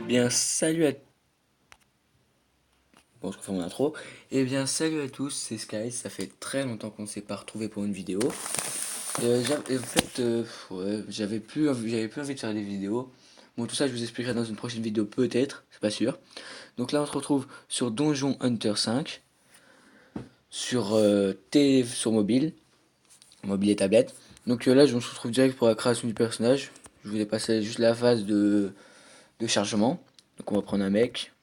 Bien, salut à... Bon, je refais mon intro. Eh bien, salut à tous, c'est Sky. Ça fait très longtemps qu'on ne s'est pas retrouvé pour une vidéo. En fait, ouais, j'avais plus envie de faire des vidéos. Bon, tout ça, je vous expliquerai dans une prochaine vidéo, peut-être, c'est pas sûr. Donc là, on se retrouve sur Donjon Hunter 5, sur sur mobile et tablette. Donc là, on se retrouve direct pour la création du personnage. Je voulais passer juste la phase de chargement. Donc on va prendre un mec.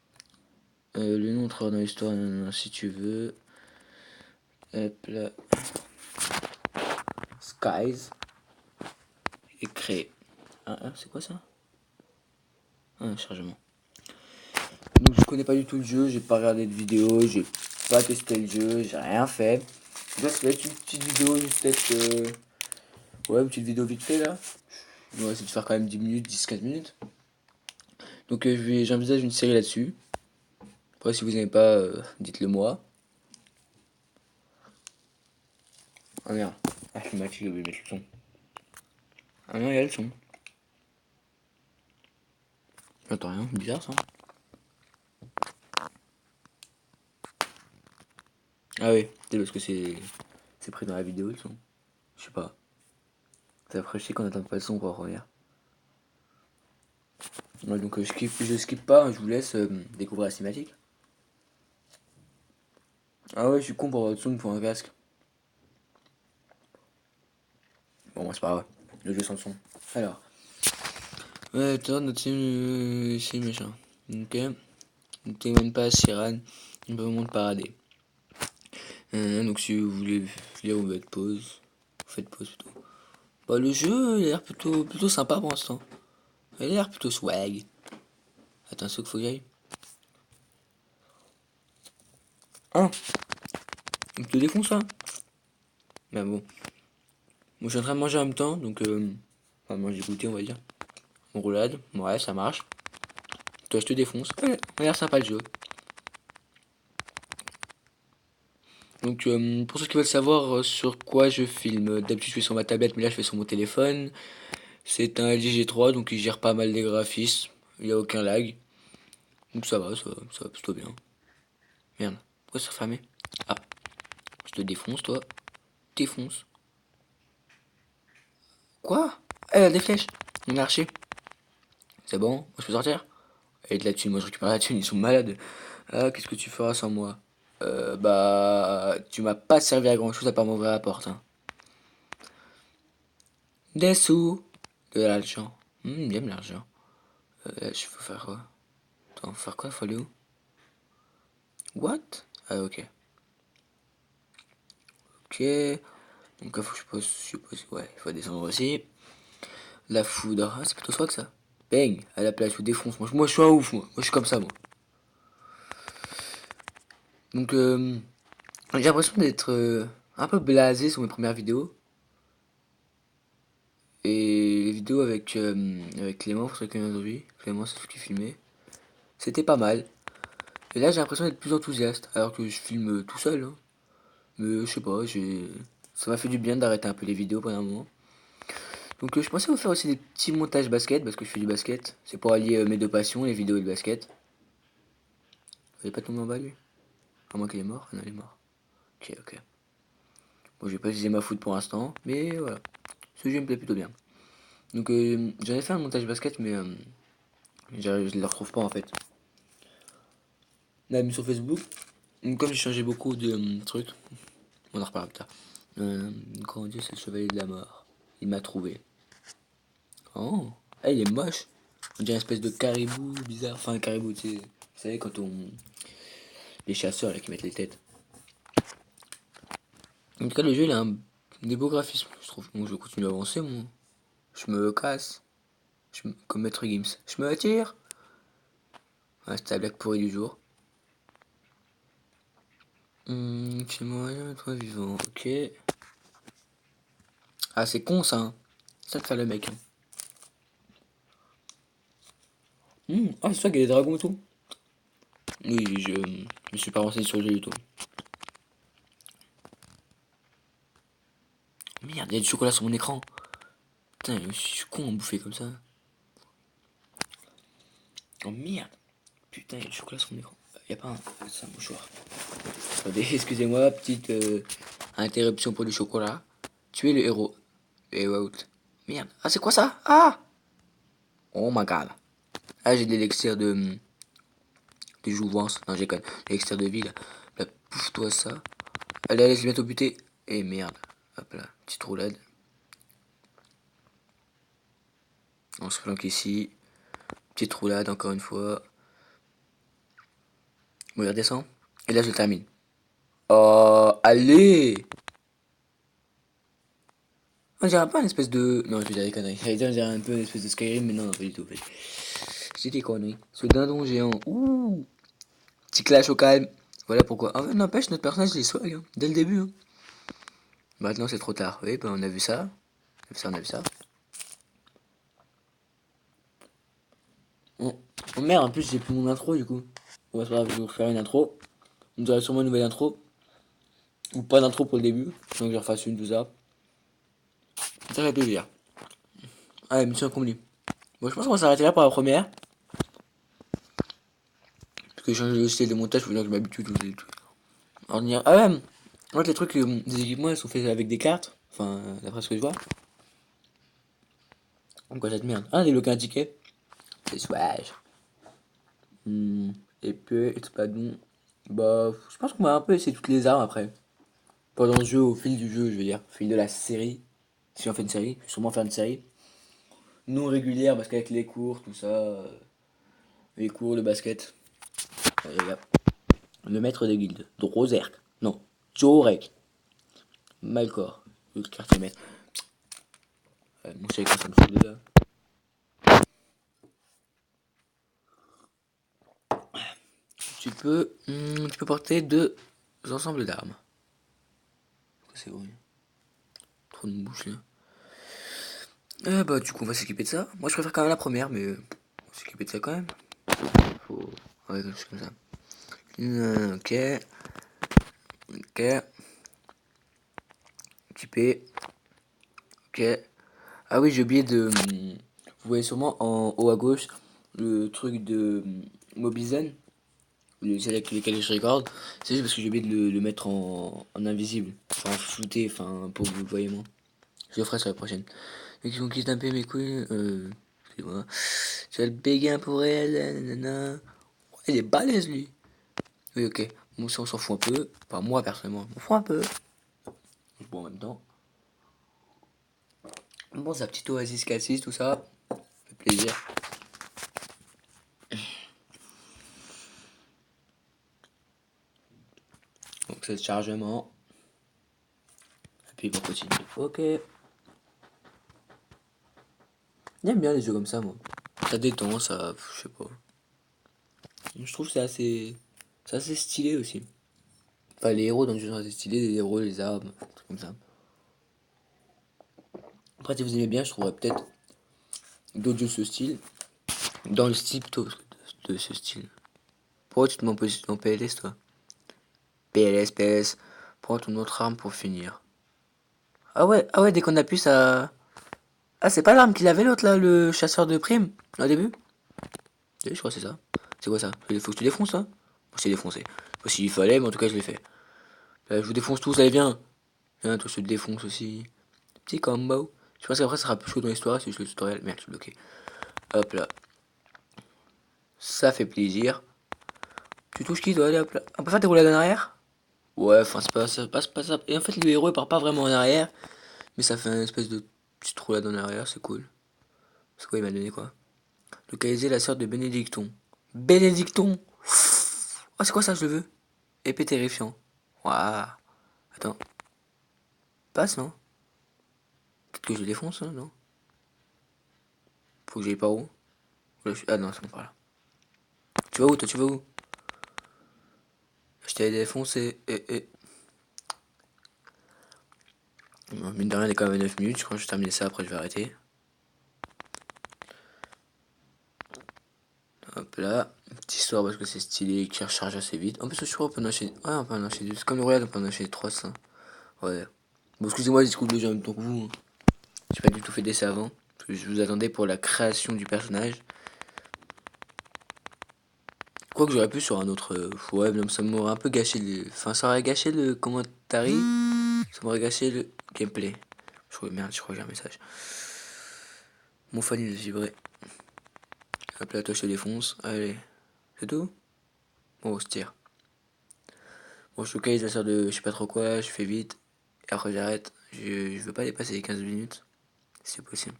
Le nom entrera dans l'histoire, si tu veux. Hop là. Skies est créé. C'est quoi ça? Un chargement. Donc je connais pas du tout le jeu, j'ai pas regardé de vidéo, j'ai pas testé le jeu, j'ai rien fait. Là c'est une petite vidéo, juste peut-être ouais, une petite vidéo vite fait là. On va essayer de faire quand même 10 minutes, 10-15 minutes. Donc j'envisage une série là-dessus. Après si vous n'aimez pas, dites-le moi. Ah merde. Ah je suis fatigué, je vais mettre le son. Ah non, il y a le son. J'entends rien, bizarre ça. Ah oui, c'est parce que c'est pris dans la vidéo le son. Je sais pas. C'est après je sais qu'on attend pas le son pour revenir. Ouais, donc je skip pas, hein, je vous laisse découvrir la cinématique. Ah ouais, je suis con pour avoir le son pour un casque. Bon, moi c'est pas grave. Le jeu sans le son. Alors. Ouais, attends, notre team, c'est méchant. Ok. Ne t'éloigne pas, Siran. On peut vraiment te parader. Donc si vous voulez lire ou mettre pause, vous faites pause plutôt. Bah le jeu, il a l'air plutôt sympa pour l'instant. Il a l'air plutôt swag. Attends, c'est qu'il faut que j'aille. Ah, il te défonce ça. Mais bon. Moi je suis en train de manger en même temps, donc enfin manger goûter on va dire. On roulade, ouais ça marche. Toi je te défonce. Ouais, il a l'air sympa le jeu. Donc pour ceux qui veulent savoir sur quoi je filme, d'habitude je fais sur ma tablette mais là je fais sur mon téléphone. C'est un LG G3 donc il gère pas mal les graphismes, il n'y a aucun lag. Donc ça va plutôt bien. Merde, pourquoi c'est fermé? Ah, je te défonce toi. Défonce. Quoi? Elle a des flèches. On a archer. C'est bon, moi je peux sortir? Et de la thune, moi je récupère la thune, ils sont malades. Ah, qu'est-ce que tu feras sans moi? Bah, tu m'as pas servi à grand chose à part m'ouvrir la porte. Hein. Des sous, de l'argent. J'aime l'argent. Je peux faire quoi? Attends, faire quoi? Faut aller où? What? Ah, ok. Ok. Donc là, faut que je pose, ouais, il faut descendre aussi. La foudre, ah, c'est plutôt soit que ça. Bang, à la place, je vous défonce. Moi, je suis un ouf, moi. Moi, je suis comme ça, moi. Donc, j'ai l'impression d'être un peu blasé sur mes premières vidéos. Et les vidéos avec Clément, pour ceux qui ont vu, Clément, c'est ce qu'il filmait. C'était pas mal. Et là, j'ai l'impression d'être plus enthousiaste, alors que je filme tout seul. Hein. Mais je sais pas, ça m'a fait du bien d'arrêter un peu les vidéos pendant un moment. Donc je pensais vous faire aussi des petits montages basket, parce que je fais du basket. C'est pour allier mes deux passions, les vidéos et le basket. Vous avez pas tombé en bas lui? À moins qu'il est mort? Non, il est mort. Ok, ok. Bon, je vais pas utiliser ma foot pour l'instant, mais voilà. Ce jeu me plaît plutôt bien. Donc j'en ai fait un montage basket, mais je le retrouve pas en fait. On l'a mis sur Facebook. Donc, comme j'ai changé beaucoup de trucs, on en reparlera plus tard. Comment dire, c'est le chevalier de la mort. Il m'a trouvé. Oh, eh, il est moche. On dirait une espèce de caribou bizarre. Enfin, un caribou, tu sais. Vous savez, quand on. Les chasseurs là qui mettent les têtes. En tout cas, le jeu il a des beaux graphismes, je trouve. Donc, je continue à avancer, moi. Je me casse. Comme Maître Gims. Je me tire. Ouais, c'était la blague pourrie du jour. Chez moi, toi vivant, ok. Ah, c'est con ça. Hein. Ça de faire le mec. Hein. Ah, c'est ça qu'il y a des dragons et tout. Oui, je me suis pas renseigné sur le jeu du tout. Merde, il y a du chocolat sur mon écran. Putain, je suis con à bouffer comme ça. Oh merde. Putain, il y a du chocolat sur mon écran. Y a pas un... C'est un mouchoir. Attendez, excusez-moi, petite interruption pour du chocolat. Tu es le héros. Et out. Merde. Ah, c'est quoi ça? Ah! Oh my god. Ah, j'ai de l'élixir de jouvence. Non, j'ai quand même l'élixir de vie, là. Là, pouffe-toi ça. Allez, allez, je vais bientôt buter. Et merde. Hop là, petite roulade. On se planque ici. Petite roulade, encore une fois. Bon, il redescend. Et là, je le termine. Oh, allez! On dirait pas une espèce de... Non, je vais dire des conneries. J'allais dire, on dirait un peu une espèce de Skyrim, mais non, non, pas du tout. J'ai des conneries. Ce dindon géant. Ouh! Petit clash au calme. Voilà pourquoi. En fait, n'empêche, notre personnage, il est swag, hein, dès le début. Hein. Maintenant, c'est trop tard. Oui, ben, on a vu ça. On a vu ça, on a vu ça. Oh merde, en plus, j'ai plus mon intro, du coup. On va se faire, je vais vous refaire une intro. On dirait sûrement une nouvelle intro. Ou pas d'intro pour le début. Donc, je refasse une, tout ça. Ça fait plaisir. Allez, mission accomplie. Bon, je pense qu'on va s'arrêter là pour la première. Parce que j'ai changé le logiciel de montage, faut bien que je m'habitue tous les trucs. Ordinaire. Ah ouais, en fait, les trucs, des équipements, ils sont faits avec des cartes. Enfin, d'après ce que je vois. Donc, quoi, cette merde. Ah, débloquer un ticket. C'est swag. Et puis, espadon. Bah, je pense qu'on va un peu essayer toutes les armes après. Pendant le jeu, au fil du jeu, je veux dire. Au fil de la série. Si on fait une série, je vais sûrement faire une série. Non régulière, parce qu'avec les cours, tout ça. Les cours, le basket. Regarde. Le maître des guildes. Drozerk. Non. Jorek. Malcor. Le quartier maître. Mon chèque, ça me saoule déjà. Tu peux porter deux ensembles d'armes. C'est vrai. Trop de bouche là. Bah du coup on va s'équiper de ça. Moi je préfère quand même la première mais on va s'équiper de ça quand même. Faut... Ouais quelque chose comme ça. Ok. Ok. Équipé. Ok. Ah oui j'ai oublié de... Vous voyez sûrement en haut à gauche le truc de Mobizen. Le logiciel avec lequel je regarde. C'est juste parce que j'ai oublié de le mettre en invisible. Enfin en flouté, enfin pour que vous le voyez moins. Je le ferai sur la prochaine. Et qui conquiste un peu mes couilles. Excusez-moi. J'ai le béguin pour elle. Nanana. Ouais, il est balèze lui. Oui, ok. Bon, ça, on s'en fout un peu. Enfin, moi, personnellement, je m'en fous un peu. Je bois en même temps. Bon, sa petite oasis cassis, tout ça. Ça fait plaisir. Donc, c'est le chargement. Et puis, on continue. Ok. J'aime bien les jeux comme ça, moi. Ça détend, ça. Je sais pas. Je trouve que c'est assez. C'est assez stylé aussi. Enfin, les héros dans le jeu sont assez stylés. Les héros, les armes, des trucs comme ça. Après, si vous aimez bien, je trouverais peut-être d'autres jeux de ce style. Dans le style de ce style. Pourquoi tu te mets en position PLS, toi? PLS, PS. Prends ton autre arme pour finir. Ah ouais, dès qu'on appuie ça. Ah, c'est pas l'arme qu'il avait l'autre là, le chasseur de primes, au début? Oui, je crois que c'est ça. C'est quoi ça? Il faut que tu défonces ça? Moi, c'est défoncé. Pas s'il fallait, mais en tout cas, je l'ai fait. Je vous défonce tous, allez, viens. Viens, toi, je te défonce aussi. Petit combo. Je pense qu'après, ça sera plus chaud dans l'histoire, c'est juste le tutoriel. Merde, je suis bloqué. Hop là. Ça fait plaisir. Tu touches qui, toi? Allez, hop là. On peut faire des roulades en arrière? Ouais, enfin, c'est pas ça. Et en fait, le héros, il part pas vraiment en arrière. Mais ça fait une espèce de petite roulade en arrière, c'est cool. C'est quoi, il m'a donné quoi? Localiser la sœur de Bénédicton. Bénédicton! Oh, c'est quoi ça, je le veux? Épée terrifiant. Waouh. Attends. Passe, non? Peut-être que je le défonce, hein, non? Faut que j'aille par où? Ah non, c'est bon, par là. Tu vas où, toi, tu vas où? Je t'ai défoncé. Non, mine de rien, on est quand même à 9 minutes. Je crois que je vais terminer ça, après je vais arrêter. Hop là. Petite histoire parce que c'est stylé, qui recharge assez vite. En plus, je crois qu'on peut en acheter. Ouais, on peut en acheter deux. C'est comme le royal, on peut en acheter 3, ça. Ouais. Bon, excusez-moi, j'écoute le jeu en même temps que vous. Hein. J'ai pas du tout fait d'essai avant. Parce que je vous attendais pour la création du personnage. Quoi que j'aurais pu sur un autre. Ouais, mais ça m'aurait un peu gâché le. Enfin, ça aurait gâché le commentary. Ça m'aurait gâché le gameplay. Merde, je crois que j'ai un message. Mon phone il vibrait. Hop là, toi je te défonce. Allez. C'est tout? Bon, on se tire. Bon, je localise la sœur de je sais pas trop quoi, je fais vite. Et après j'arrête. Je veux pas dépasser les 15 minutes. Si c'est possible.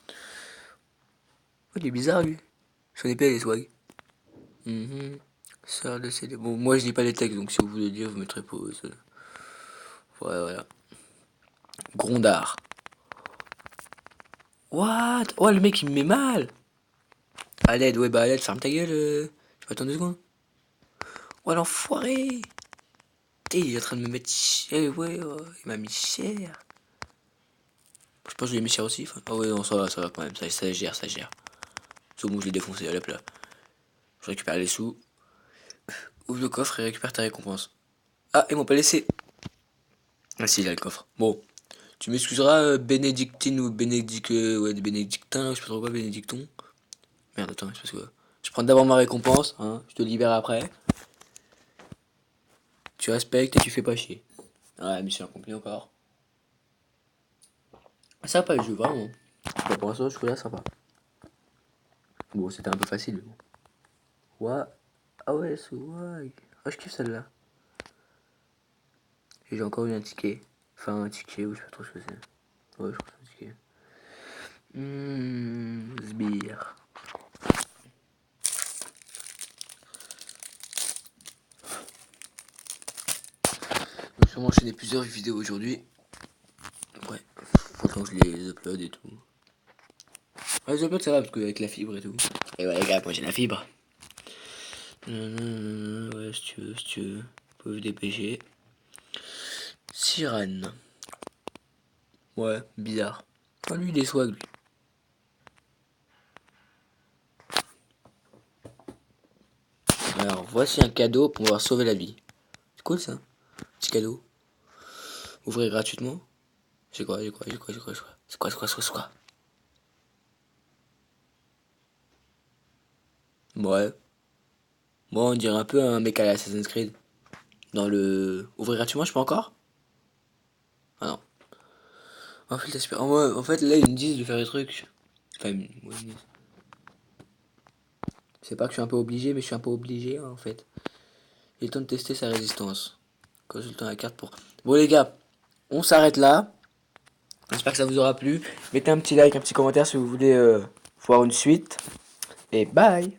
Oh, il est bizarre lui. Son épée elle est swag. Sœur de CD. Bon, moi je lis pas les textes, donc si vous voulez lire, vous mettrez pause. Ouais, voilà. Grondard. What? Oh, le mec il me met mal. À l'aide, ouais, bah à l'aide, ferme ta gueule. Tu peux attendre 2 secondes. Oh, l'enfoiré. Il est en train de me mettre. Ouais, il m'a mis cher. Je pense que je lui ai mis cher aussi. Enfin, ah ouais, non, ça va quand même. Ça gère, ça gère. C'est bon, je l'ai défoncé, hop là. Je récupère les sous. Ouvre le coffre et récupère ta récompense. Ah, ils m'ont pas laissé. Ah si, il a le coffre. Bon, tu m'excuseras, bénédictine ou bénédic... ouais, bénédictin, je sais pas trop quoi, bénédicton. Merde, attends, c'est parce que... Je prends d'abord ma récompense, hein, je te libère après. Tu respectes et tu fais pas chier. Ouais, mission accomplie encore. Sympa le jeu, vraiment. Bah, pour l'instant, je trouve là sympa. Bon, c'était un peu facile, mais bon. Ouais. Ah ouais, c'est ouais. Ah, je kiffe celle-là. Et j'ai encore eu un ticket. Enfin, un ticket, ou je sais pas trop ce que c'est. Ouais, je crois que c'est un ticket. Sbire. Je vais sûrement enchaîner plusieurs vidéos aujourd'hui. Ouais, faut que je les upload et tout. Ouais, les upload ça va parce qu'avec la fibre et tout. Et ouais, les gars, moi j'ai la fibre. Ouais, si tu veux, si tu veux. Vous pouvez vous dépêcher. Sirène. Ouais, bizarre. Ah, lui, il est swag, lui. Alors, voici un cadeau pour pouvoir sauver la vie. C'est cool ça. Petit cadeau. Ouvrir gratuitement. C'est quoi, c'est quoi, c'est quoi, c'est quoi, c'est quoi, c'est quoi, c'est quoi, c'est quoi. Ouais. Bon, on dirait un peu un mec à l'Assassin's Creed. Dans le... Ouvrir gratuitement, je peux encore? Ah non. En fait, là, ils me disent de faire des trucs. Enfin, ouais, c'est pas que je suis un peu obligé, mais je suis un peu obligé, hein, en fait. Il est temps de tester sa résistance. Consultant la carte pour... Bon, les gars, on s'arrête là. J'espère que ça vous aura plu. Mettez un petit like, un petit commentaire si vous voulez voir une suite. Et bye!